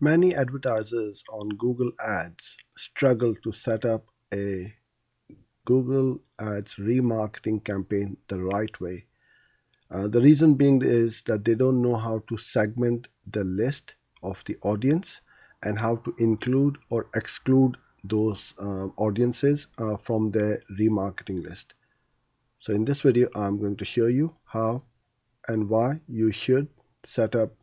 Many advertisers on Google Ads struggle to set up a Google Ads remarketing campaign the right way. The reason being is that they don't know how to segment the list of the audience and how to include or exclude those audiences from their remarketing list. So in this video, I'm going to show you how and why you should set up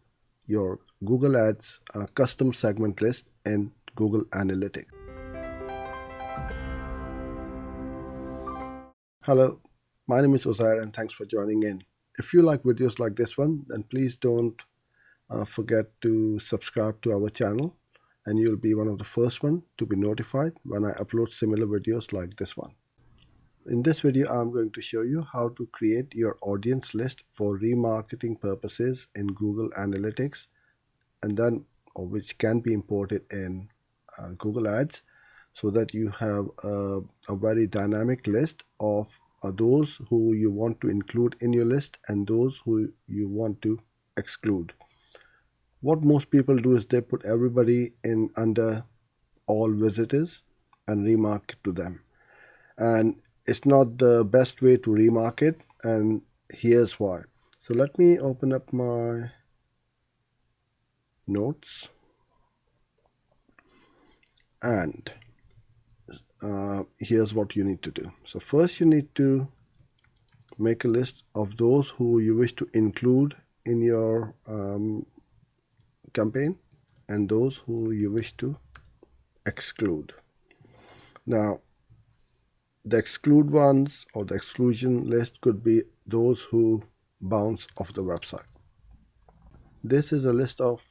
your Google Ads custom segment list in Google Analytics. Hello, my name is Uzair and thanks for joining in. If you like videos like this one, then please don't forget to subscribe to our channel and you'll be one of the first one to be notified when I upload similar videos like this one. In this video, I'm going to show you how to create your audience list for remarketing purposes in Google Analytics, and then which can be imported in Google Ads, so that you have a very dynamic list of those who you want to include in your list and those who you want to exclude. What most people do is they put everybody in under all visitors and remarket to them. And it's not the best way to remarket, and here's why. So let me open up my notes, and here's what you need to do. So first you need to make a list of those who you wish to include in your campaign and those who you wish to exclude. Now, the exclude ones or the exclusion list could be those who bounce off the website. This is a list of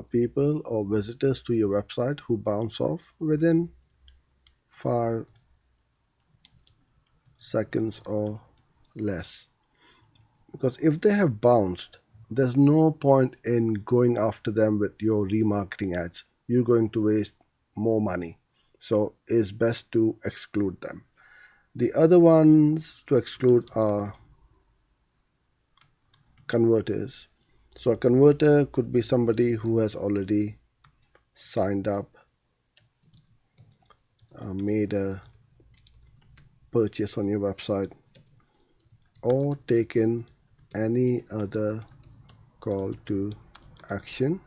people or visitors to your website who bounce off within 5 seconds or less. Because if they have bounced, there's no point in going after them with your remarketing ads. You're going to waste more money. So it's best to exclude them. The other ones to exclude are converters. So a converter could be somebody who has already signed up, made a purchase on your website, or taken any other call to action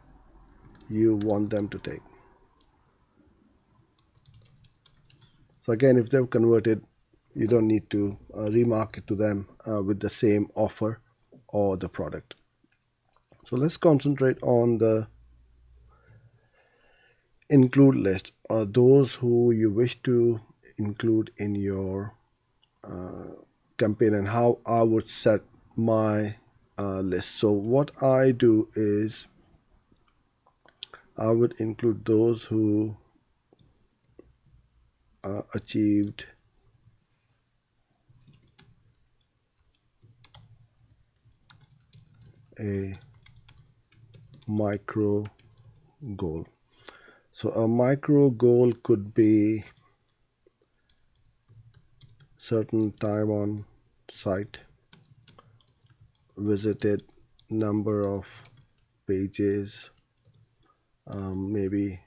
you want them to take. So again, if they've converted, you don't need to remarket to them with the same offer or the product. So let's concentrate on the include list, or those who you wish to include in your campaign, and how I would set my list. So what I do is I would include those who achieved a micro goal. So a micro goal could be certain time on site, visited number of pages, maybe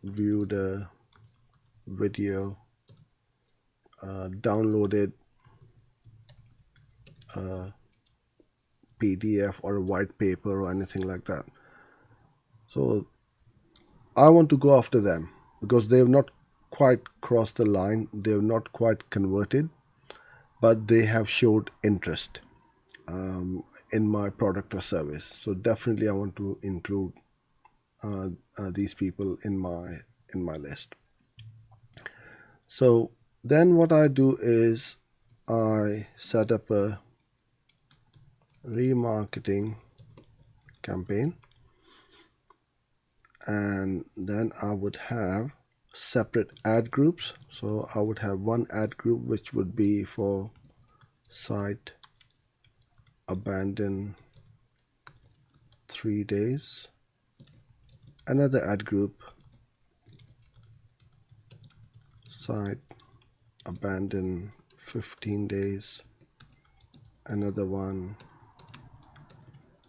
viewed a video, downloaded a PDF or a white paper or anything like that. So I want to go after them because they have not quite crossed the line, they have not quite converted, but they have showed interest in my product or service. So definitely I want to include these people in my list. So then what I do is I set up a remarketing campaign, and then I would have separate ad groups. So I would have one ad group which would be for site abandon 3 days, another ad group site abandon 15 days, another one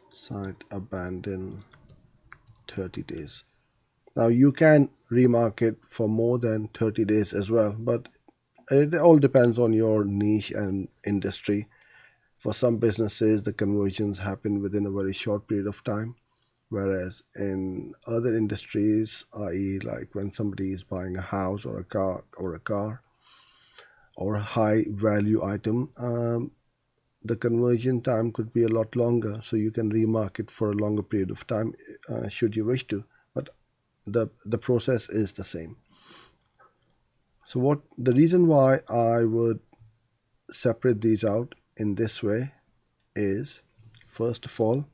site abandon 30 days. Now you can remarket for more than 30 days as well, but it all depends on your niche and industry. For some businesses, the conversions happen within a very short period of time, whereas in other industries, i.e., like when somebody is buying a house or a car or a high value item, the conversion time could be a lot longer. So you can remarket for a longer period of time should you wish to, but the process is the same. So what the reason why I would separate these out in this way is, first of all,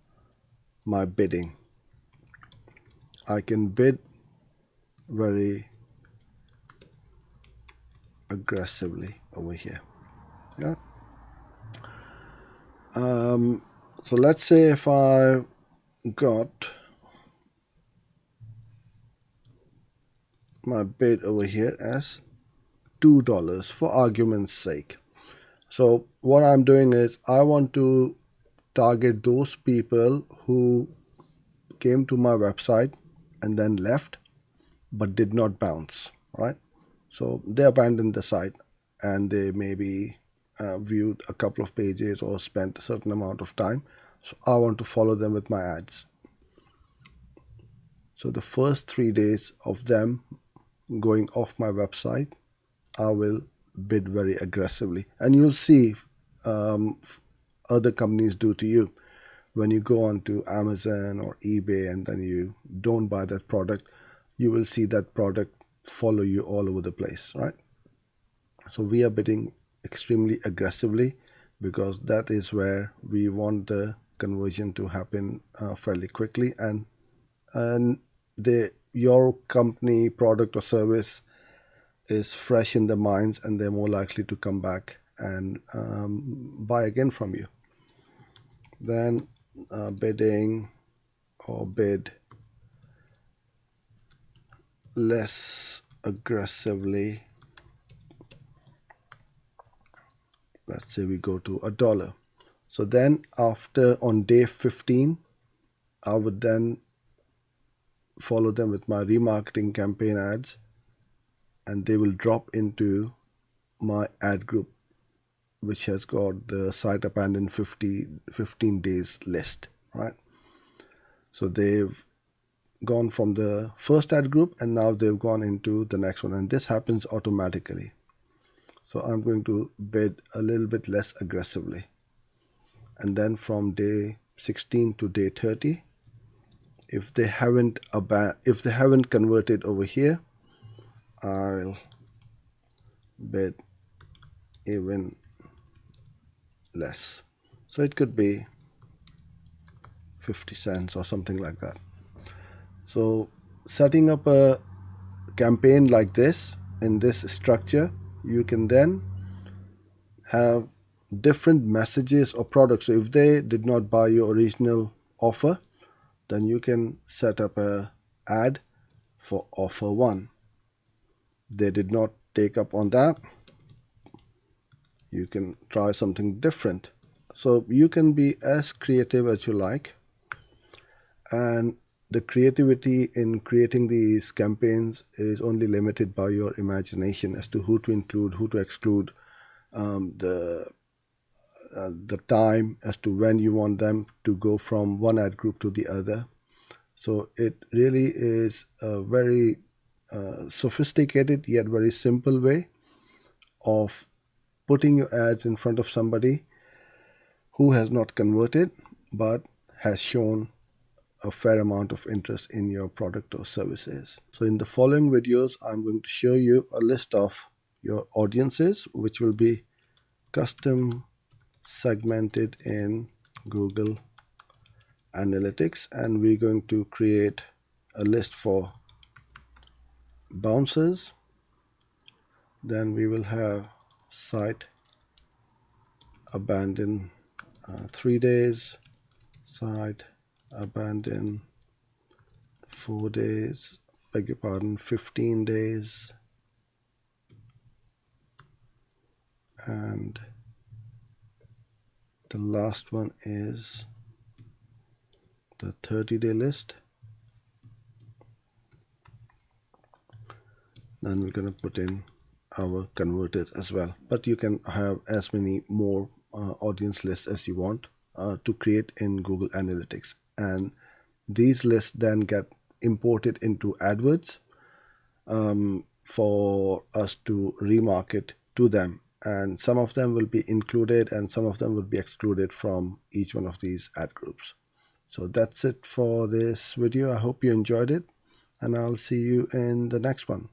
my bidding. I can bid very aggressively over here. Yeah. So let's say if I got my bid over here as $2 for argument's sake. So what I'm doing is I want to target those people who came to my website and then left but did not bounce, right? So they abandoned the site and they maybe viewed a couple of pages or spent a certain amount of time. So I want to follow them with my ads. So the first 3 days of them going off my website, I will bid very aggressively. And you'll see other companies do to you. When you go onto Amazon or eBay and then you don't buy that product, you will see that product follow you all over the place, right? So we are bidding extremely aggressively because that is where we want the conversion to happen fairly quickly, and your company, product or service is fresh in their minds, and they're more likely to come back and buy again from you. Then bidding or bid less aggressively. Let's say we go to $1. So then after on day 15, I would then follow them with my remarketing campaign ads, and they will drop into my ad group, which has got the site abandoned 15 days list, right? So they've gone from the first ad group and now they've gone into the next one, and this happens automatically. So I'm going to bid a little bit less aggressively, and then from day 16 to day 30, if they haven't converted over here, I'll bid even less. So it could be 50 cents or something like that. So setting up a campaign like this in this structure, you can then have different messages or products. So if they did not buy your original offer, then you can set up a ad for offer 1. They did not take up on that, you can try something different. So you can be as creative as you like, and the creativity in creating these campaigns is only limited by your imagination as to who to include, who to exclude, the time as to when you want them to go from one ad group to the other. So it really is a very sophisticated yet very simple way of putting your ads in front of somebody who has not converted but has shown a fair amount of interest in your product or services. So in the following videos, I'm going to show you a list of your audiences, which will be custom segmented in Google Analytics, and we're going to create a list for bouncers. Then we will have site abandon 3 days, site abandon 4 days, beg your pardon, 15 days, and the last one is the 30-day list. Then we're going to put in our converters as well, but you can have as many more audience lists as you want to create in Google Analytics, and these lists then get imported into AdWords for us to remarket to them, and some of them will be included and some of them will be excluded from each one of these ad groups. So that's it for this video. I hope you enjoyed it, and I'll see you in the next one.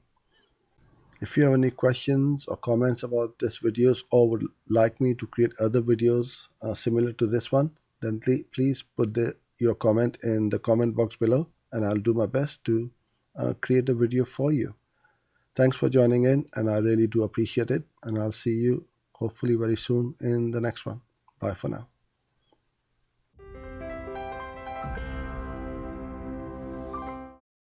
If you have any questions or comments about this videos or would like me to create other videos similar to this one, then please put your comment in the comment box below, and I'll do my best to create a video for you. Thanks for joining in, and I really do appreciate it, and I'll see you hopefully very soon in the next one. Bye for now.